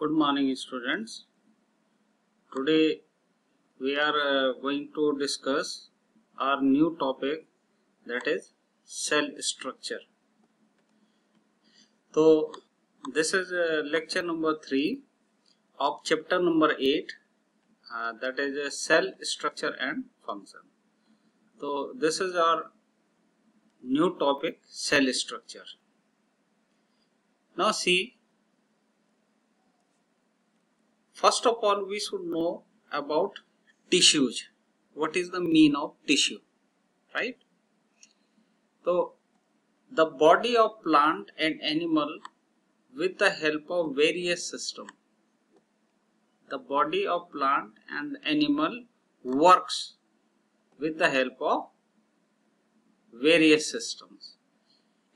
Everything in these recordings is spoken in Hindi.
Good morning, students. Today we are going to discuss our new topic, that is cell structure. So this is lecture number 3 of chapter number 8, that is cell structure and function. So this is our new topic, cell structure. Now see, first of all we should know about tissues. What is the meaning of tissue, right? So the body of plant and animal with the help of various systems. The body of plant and animal works with the help of various systems.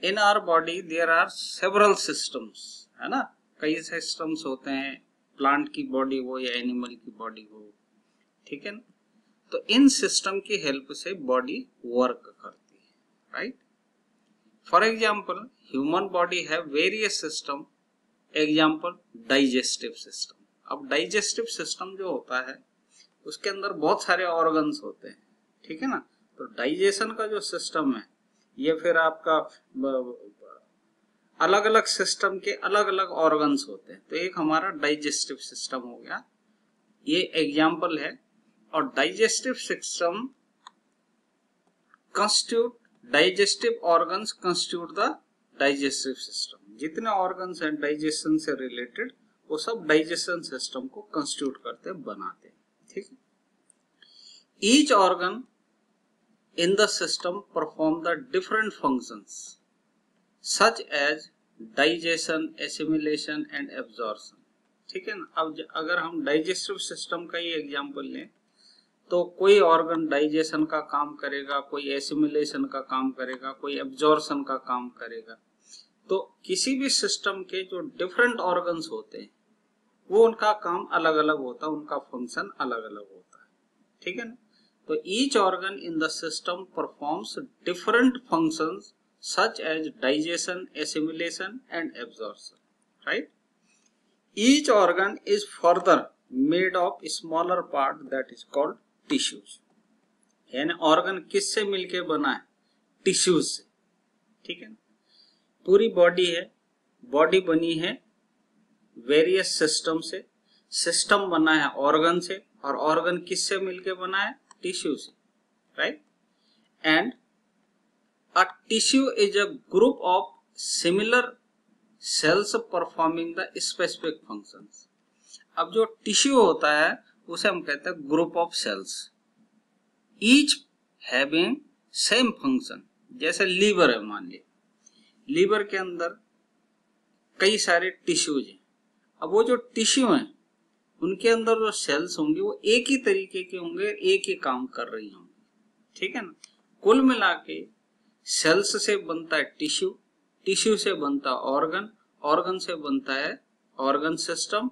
In our body there are several systems, है ना? कई systems होते हैं, प्लांट की बॉडी हो या एनिमल की बॉडी हो, ठीक है ना? तो इन सिस्टम की हेल्प से बॉडी वर्क करती है, right? For example human body है various system. Example digestive system. अब डाइजेस्टिव सिस्टम जो होता है उसके अंदर बहुत सारे ऑर्गन्स होते हैं, ठीक है ना? तो डाइजेशन का जो सिस्टम है ये फिर आपका अलग अलग सिस्टम के अलग अलग ऑर्गन्स होते हैं. तो एक हमारा डाइजेस्टिव सिस्टम हो गया, ये एग्जाम्पल है. और digestive system constitute digestive organs constitute the digestive system. जितने ऑर्गन्स हैं डाइजेशन से रिलेटेड वो सब डाइजेशन सिस्टम को कंस्टिट्यूट करते बनाते हैं, ठीक है? Each organ in the system perform the different functions such as digestion, assimilation and absorption, ठीक है ना? अब अगर हम डाइजेस्टिव सिस्टम का ही एग्जांपल लें तो कोई ऑर्गन डाइजेशन का काम करेगा, कोई एसिमिलेशन का काम करेगा, कोई एब्जॉर्प्शन का काम करेगा. तो किसी भी सिस्टम के जो डिफरेंट ऑर्गन्स होते हैं वो उनका काम अलग अलग होता है, उनका फंक्शन अलग अलग होता है, ठीक है ना? तो each organ in the system performs different functions such as digestion, assimilation and absorption, right? Each organ is further made of smaller part that is called tissues. यानी ऑर्गन किससे मिलके बना है? टिश्यूज से, ठीक है ना? पूरी बॉडी है, बॉडी बनी है वेरियस सिस्टम से, सिस्टम बना है ऑर्गन से, और ऑर्गन किससे मिलके बना है? Tissues, right? And a tissue is a group of similar cells performing the specific functions. अब जो टिश्यू होता है उसे हम कहते हैं group of cells, each having same function. जैसे लीवर है, मान लीजिए लीवर के अंदर कई सारे टिश्यूज हैं. अब वो जो टिश्यू हैं उनके अंदर जो सेल्स होंगे वो एक ही तरीके के होंगे, एक ही काम कर रही होंगे, ठीक है ना? कुल मिला के सेल्स से बनता है टिश्यू, टिश्यू से बनता है ऑर्गन, ऑर्गन से बनता है ऑर्गन सिस्टम,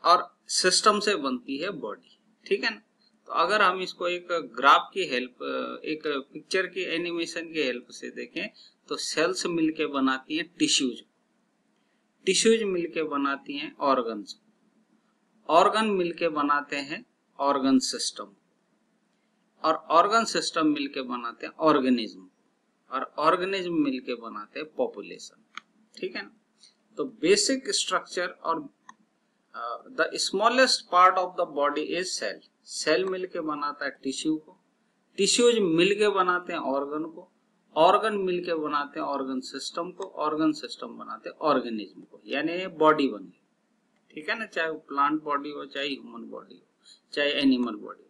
और सिस्टम से बनती है बॉडी, ठीक है ना? तो अगर हम इसको एक ग्राफ की हेल्प, एक पिक्चर की एनिमेशन की हेल्प से देखें तो सेल्स मिलके बनाती हैं टिश्यूज, टिश्यूज मिलके बनाती हैं ऑर्गन्स, ऑर्गन मिलके बनाते हैं ऑर्गन सिस्टम, और ऑर्गन सिस्टम मिलके बनाते हैं ऑर्गेनिज्म, और ऑर्गेनिज्म मिलके बनाते हैं पॉपुलेशन, ठीक है ना? तो बेसिक स्ट्रक्चर और the smallest part of the body is cell. Cell मिलके बनाता है टिश्यू को, टिश्यूज मिलके बनाते हैं ऑर्गन को, ऑर्गन मिलके बनाते हैं ऑर्गन सिस्टम को, ऑर्गन सिस्टम बनाते हैं ऑर्गेनिज्म को. यानी बॉडी बन गई, ठीक है ना? चाहे वो प्लांट बॉडी हो, चाहे ह्यूमन बॉडी हो, चाहे एनिमल बॉडी हो,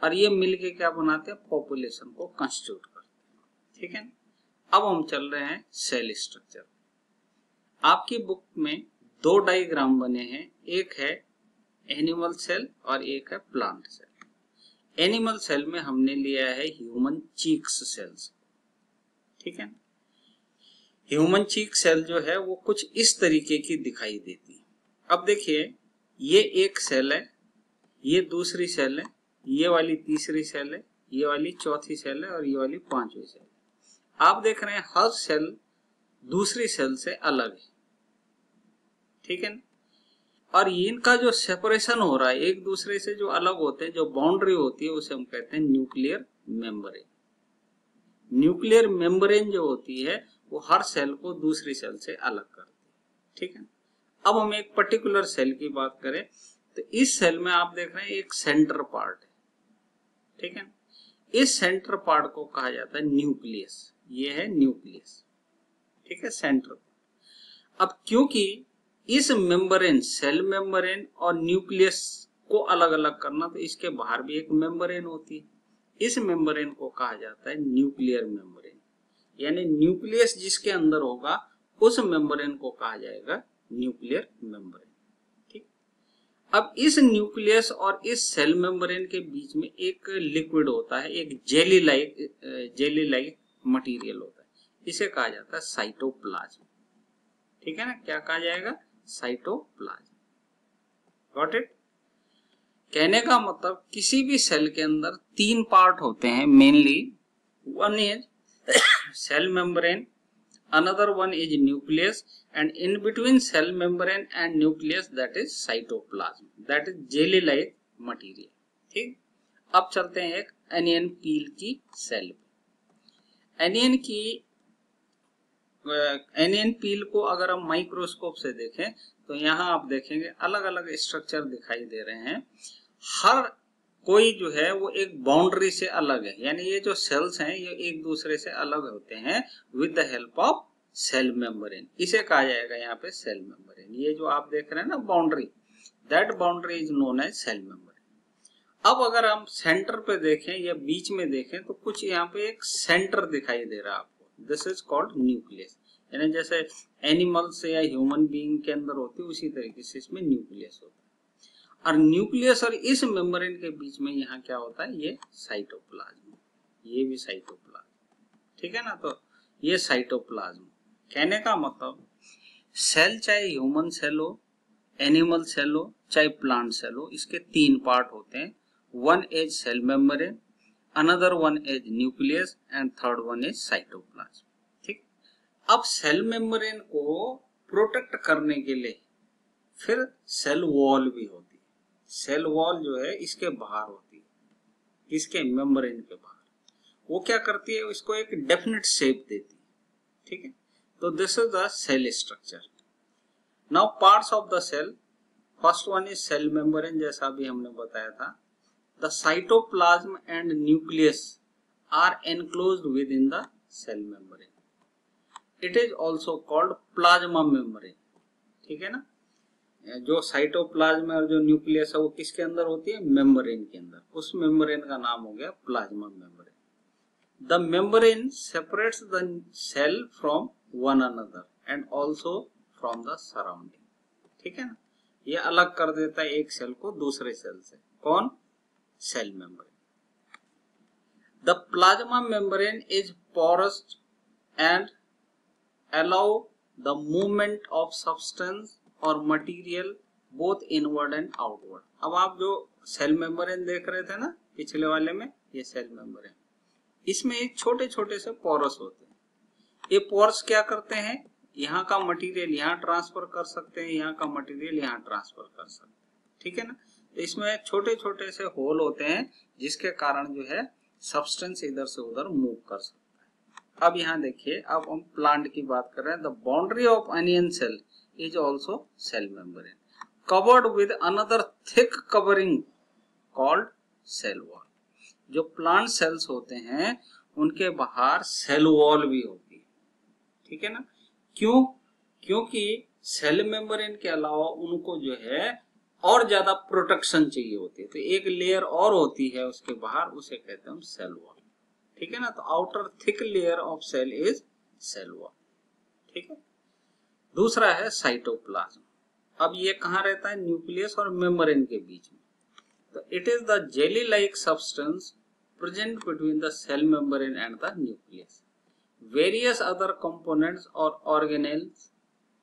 और ये मिलके क्या बनाते हैं? पॉपुलेशन को कंस्टिट्यूट करते हैं, ठीक है ना? अब हम चल रहे हैं सेल स्ट्रक्चर. आपकी बुक में दो डायग्राम बने हैं, एक है एनिमल सेल और एक है प्लांट सेल. एनिमल सेल में हमने लिया है ह्यूमन चीक्स सेल्स, ठीक है ना? ह्यूमन चीक सेल जो है वो कुछ इस तरीके की दिखाई देती है. अब देखिए ये एक सेल है, ये दूसरी सेल है, ये वाली तीसरी सेल है, ये वाली चौथी सेल है और ये वाली पांचवी सेल है. आप देख रहे हैं हर सेल दूसरी सेल से अलग है, ठीक है ना? और इनका जो सेपरेशन हो रहा है, एक दूसरे से जो अलग होते हैं, जो बाउंड्री होती है, उसे हम कहते हैं न्यूक्लियर मेम्ब्रेन। न्यूक्लियर मेम्ब्रेन जो होती है वो हर सेल को दूसरी सेल से अलग करती है, ठीक है। अब हम एक पर्टिकुलर सेल की बात करें तो इस सेल में आप देख रहे हैं एक सेंटर पार्ट है, ठीक है। इस सेंटर पार्ट को कहा जाता है न्यूक्लियस। ये है न्यूक्लियस, ठीक है, सेंटर। अब क्योंकि इस मेम्ब्रेन, सेल मेम्ब्रेन और न्यूक्लियस को अलग अलग करना, तो इसके बाहर भी एक मेम्ब्रेन होती है। इस मेम्ब्रेन को कहा जाता है न्यूक्लियर मेम्ब्रेन, यानी न्यूक्लियस जिसके अंदर होगा उस मेम्ब्रेन को कहा जाएगा न्यूक्लियर मेम्ब्रेन, ठीक। अब इस न्यूक्लियस और इस सेल मेम्ब्रेन के बीच में एक लिक्विड होता है, एक जेली लाइक मटेरियल होता है, इसे कहा जाता है साइटोप्लाज्म, ठीक है ना। क्या कहा जाएगा? साइटोप्लाज्म। Got it? कहने का मतलब किसी भी सेल के अंदर 3 पार्ट होते हैं mainly. One is cell membrane, another one is nucleus, and in between cell membrane and nucleus that is cytoplasm, that is jelly like material, ठीक। अब चलते हैं एक एनियन पील की सेल पे। एनियन पील को अगर हम माइक्रोस्कोप से देखें तो यहाँ आप देखेंगे अलग अलग स्ट्रक्चर दिखाई दे रहे हैं। हर कोई जो है वो एक बाउंड्री से अलग है, यानी ये जो सेल्स हैं ये एक दूसरे से अलग होते हैं with the help of cell membrane. इसे कहा जाएगा यहाँ पे सेल मेम्ब्रेन। ये जो आप देख रहे हैं ना boundary, that boundary is known as cell membrane. अब अगर हम सेंटर पे देखें या बीच में देखें तो कुछ यहाँ पे एक सेंटर दिखाई दे रहा है आपको, दिस इज कॉल्ड न्यूक्लियस। यानी जैसे एनिमल्स या ह्यूमन बीइंग के अंदर होती है उसी तरीके से इसमें न्यूक्लियस होता है। और न्यूक्लियस और इस मेम्ब्रेन के बीच में यहाँ क्या होता है? ये साइटोप्लाज्म, ये भी साइटोप्लाज्म, ठीक है ना। तो ये साइटोप्लाज्म। कहने का मतलब सेल चाहे ह्यूमन सेल हो, एनिमल सेल हो, चाहे प्लांट सेल हो, इसके 3 पार्ट होते हैं। One is cell membrane, another one is nucleus and third one is cytoplasm, ठीक। अब सेल मेम्ब्रेन को प्रोटेक्ट करने के लिए फिर सेल वॉल भी होती है। सेल वॉल जो है इसके बाहर होती है, इसके मेम्ब्रेन के बाहर। वो क्या करती है? इसको एक डेफिनेट शेप देती है, ठीक है। तो this is the cell structure. Now parts of the cell, first one is cell membrane, जैसा भी हमने बताया था। The cytoplasm and nucleus are enclosed within the cell membrane. It is also called plasma membrane, ठीक है ना। जो साइटोप्लाज्म और जो न्यूक्लियस है वो किसके अंदर होती है? मेम्ब्रेन के अंदर। उस मेम्ब्रेन का नाम हो गया plasma membrane. The membrane separates the cell from one another and also from the surrounding, ठीक है ना। ये अलग कर देता है एक सेल को दूसरे सेल से। कौन? Cell membrane. The plasma membrane is porous and allow the movement of substance और material both inward and outward. अब आप जो सेल मेम्ब्रेन देख रहे थे ना पिछले वाले में, ये सेल मेम्ब्रेन, इसमें एक छोटे छोटे से पोरस होते हैं। ये पोरस क्या करते हैं? यहाँ का मटेरियल यहाँ ट्रांसफर कर सकते हैं, यहाँ का मटेरियल यहाँ ट्रांसफर कर सकते हैं, ठीक है ना। तो इसमें छोटे छोटे से होल होते हैं जिसके कारण जो है सब्सटेंस इधर से उधर मूव कर सकता है। अब यहाँ देखिए, अब हम प्लांट की बात कर रहे हैं। The boundary of an onion cell is also cell membrane covered with another thick covering called cell wall। जो प्लांट सेल्स होते हैं उनके बाहर सेल वॉल भी होती है, ठीक है ना। क्यों? क्योंकि सेल मेम्ब्रेन के अलावा उनको जो है और ज्यादा प्रोटेक्शन चाहिए होती है, तो एक लेयर और होती है उसके बाहर, उसे कहते हैं हम सेल वॉल, ठीक है ना। तो outer thick layer of cell is cell wall, ठीक है। दूसरा है साइटोप्लाज्म। अब ये कहाँ रहता है? न्यूक्लियस और मेम्ब्रेन के बीच में। तो it is the jelly like substance present between the cell membrane and the nucleus. Various other components और organelles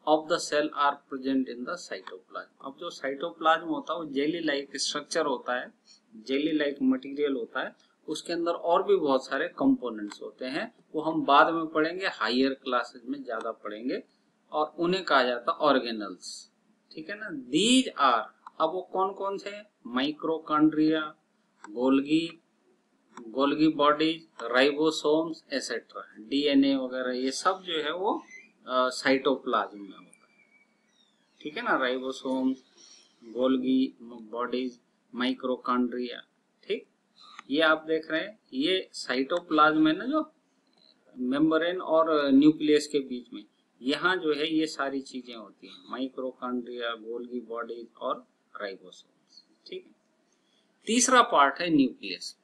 of the cell are present in the cytoplasm. अब जो साइटोप्लाज्म होता है वो जेली लाइक स्ट्रक्चर होता है, जेली लाइक मटेरियल होता है। उसके अंदर और भी बहुत सारे कंपोनेंट्स होते हैं, वो हम बाद में पढ़ेंगे, हायर क्लासेस में ज्यादा पढ़ेंगे, और उन्हें कहा जाता है ऑर्गेनल्स। ठीक है ना। दीज आर, अब वो कौन कौन से हैं, mitochondria, Golgi Golgi bodies, ribosomes etcetera, DNA वगैरह, ये सब जो है वो साइटोप्लाज्म में होता है, ठीक है ना। राइबोसोम्स, गोल्गी बॉडीज, माइक्रोकॉन्ड्रिया, ठीक। ये आप देख रहे हैं, ये साइटोप्लाज्म है ना, जो मेम्ब्रेन और न्यूक्लियस के बीच में, यहाँ जो है ये सारी चीजें होती हैं, माइक्रोकॉन्ड्रिया, गोल्गी बॉडीज और राइबोसोम्स, ठीक है। तीसरा पार्ट है nucleus.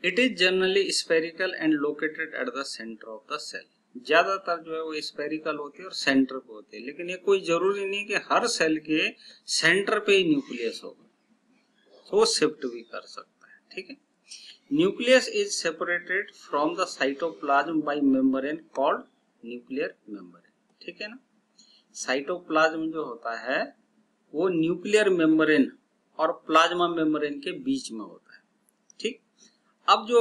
It is generally spherical and located at the centre of the cell. ज्यादातर जो है वो स्फेरिकल होती है और सेंटर पे होती है, लेकिन ये कोई जरूरी नहीं कि हर सेल के सेंटर पे ही न्यूक्लियस होगा, तो वो शिफ्ट भी कर सकता है, ठीक है। Nucleus is separated from the cytoplasm by membrane called nuclear membrane, ठीक है ना। साइटोप्लाज्म जो होता है वो न्यूक्लियर मेम्ब्रेन और प्लाज्मा मेम्ब्रेन के बीच में होता है, ठीक। अब जो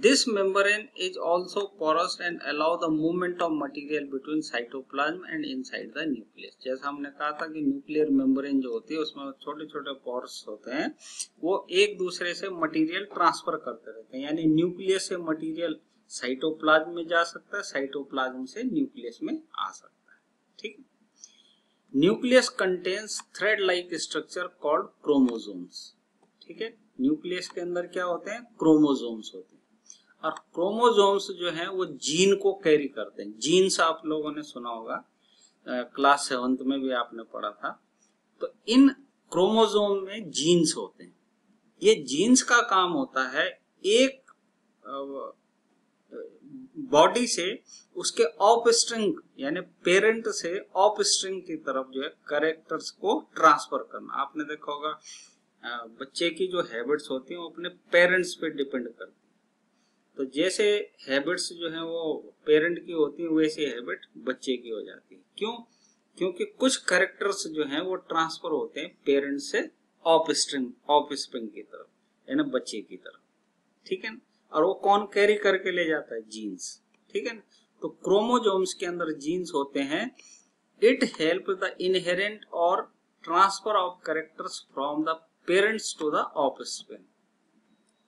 this membrane is also porous and allow the movement of material between cytoplasm and inside the nucleus. जैसा हमने कहा था कि न्यूक्लियर मेम्ब्रेन जो होती है उसमें छोटे छोटे पोरस होते हैं, वो एक दूसरे से मटेरियल ट्रांसफर करते रहते हैं, यानी न्यूक्लियस से मटेरियल साइटोप्लाज्म में जा सकता है, साइटोप्लाज्म से न्यूक्लियस में आ सकता है, ठीक। Nucleus contains thread like structure called chromosomes, ठीक है। न्यूक्लियस के अंदर क्या होते हैं, क्रोमोसोम्स होते हैं, और क्रोमोसोम्स जो हैं वो जीन को कैरी करते हैं। जीन्स आप लोगों ने सुना होगा, क्लास 7th में भी आपने पढ़ा था। तो इन क्रोमोसोम में जीन्स होते हैं। ये जीन्स का काम होता है एक बॉडी से उसके ऑफ स्ट्रिंग यानी पेरेंट से ऑफ स्ट्रिंग की तरफ जो है कैरेक्टर्स को ट्रांसफर करना। आपने देखा होगा बच्चे की जो हैबिट्स होती हैं वो अपने पेरेंट्स पे डिपेंड करती है, तो जैसे हैबिट्स जो है वो पेरेंट की होती है वैसी हैबिट बच्चे की हो जाती है। क्यों? क्योंकि कुछ कैरेक्टर्स जो हैं वो ट्रांसफर होते हैं पेरेंट से ऑफ स्प्रिंग की तरफ, यानी बच्चे की तरफ, ठीक है ना। और वो कौन कैरी करके ले जाता है, जीन्स, ठीक है ना। तो क्रोमोसोम्स के अंदर जीन्स होते हैं। इट हेल्प द इनहेरेंट और transfer of characters from the parents to the offspring.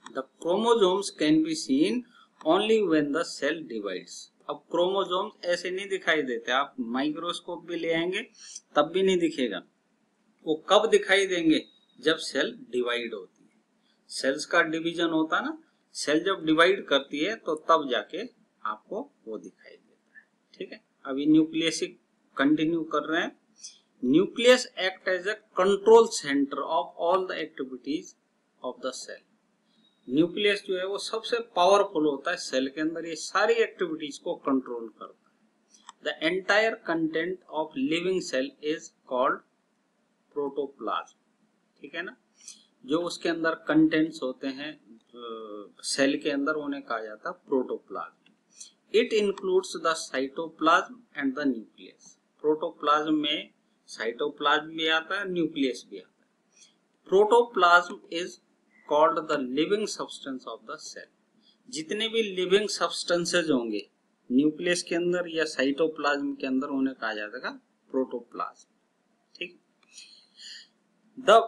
The chromosomes can be seen only when the cell divides. अब क्रोमोसोम्स ऐसे नहीं दिखाई देते, आप माइक्रोस्कोप भी ले आएंगे तब भी नहीं दिखेगा। वो कब दिखाई देंगे, जब सेल डिवाइड होती है। सेल्स का डिवीजन होता ना, सेल जब डिवाइड करती है तो तब जाके आपको वो दिखाई देता है, ठीक है। अभी न्यूक्लियस कंटिन्यू कर रहे हैं। Nucleus act as a control centre of all the activities of the cell. Nucleus जो है वो सबसे पावरफुल होता है सेल के अंदर, ये सारी एक्टिविटीज को कंट्रोल करता है। The entire content of living cell is called protoplasm, ठीक है ना। जो उसके अंदर कंटेंट्स होते हैं सेल के अंदर उन्हें कहा जाता है protoplasm. It includes the cytoplasm and the nucleus. Protoplasm में साइटोप्लाज्म भी आता है, न्यूक्लियस भी आता है। Protoplasm is called the living substance of the cell. जितने भी लिविंग सब्सटेंसेज होंगे न्यूक्लियस के अंदर या साइटोप्लाज्म के अंदर उन्हें कहा जाएगा प्रोटोप्लाज्म, ठीक। The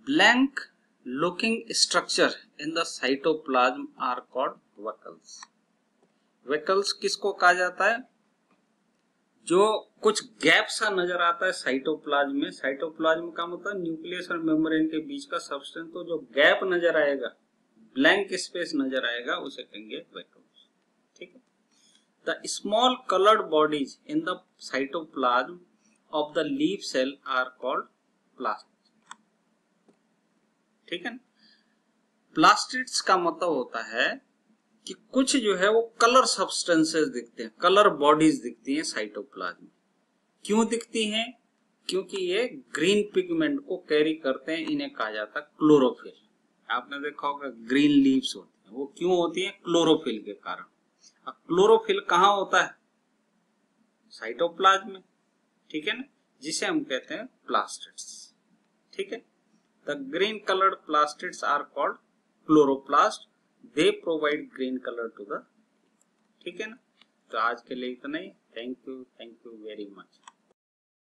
blank looking structure in the cytoplasm are called vacuoles. Vacuoles किसको कहा जाता है, जो कुछ गैप सा नजर आता है साइटोप्लाज्म में। साइटोप्लाज्म का मतलब न्यूक्लियस और मेम्ब्रेन के बीच का सब्सटेंस, तो जो गैप नजर आएगा, ब्लैंक स्पेस नजर आएगा, उसे कहेंगे वेकल्स, ठीक है। The small coloured bodies in the cytoplasm of the leaf cell are called plastids, ठीक है। प्लास्टिड्स का मतलब होता है कि कुछ जो है वो कलर सब्सटेंसेस दिखते हैं, कलर बॉडीज दिखती हैं साइटोप्लाज्म। क्यों दिखती हैं? क्योंकि ये ग्रीन पिगमेंट को कैरी करते हैं, इन्हें कहा जाता है क्लोरोफिल। आपने देखा होगा ग्रीन लीव्स होती हैं, वो क्यों होती हैं? क्लोरोफिल के कारण। अब क्लोरोफिल कहाँ होता है? साइटोप्लाज्म में, ठीक है ना, जिसे हम कहते हैं प्लास्टिड्स, ठीक है। The green coloured plastids are called chloroplast. They provide green colour to the, ठीक है ना। तो आज के लिए इतना ही। Thank you very much.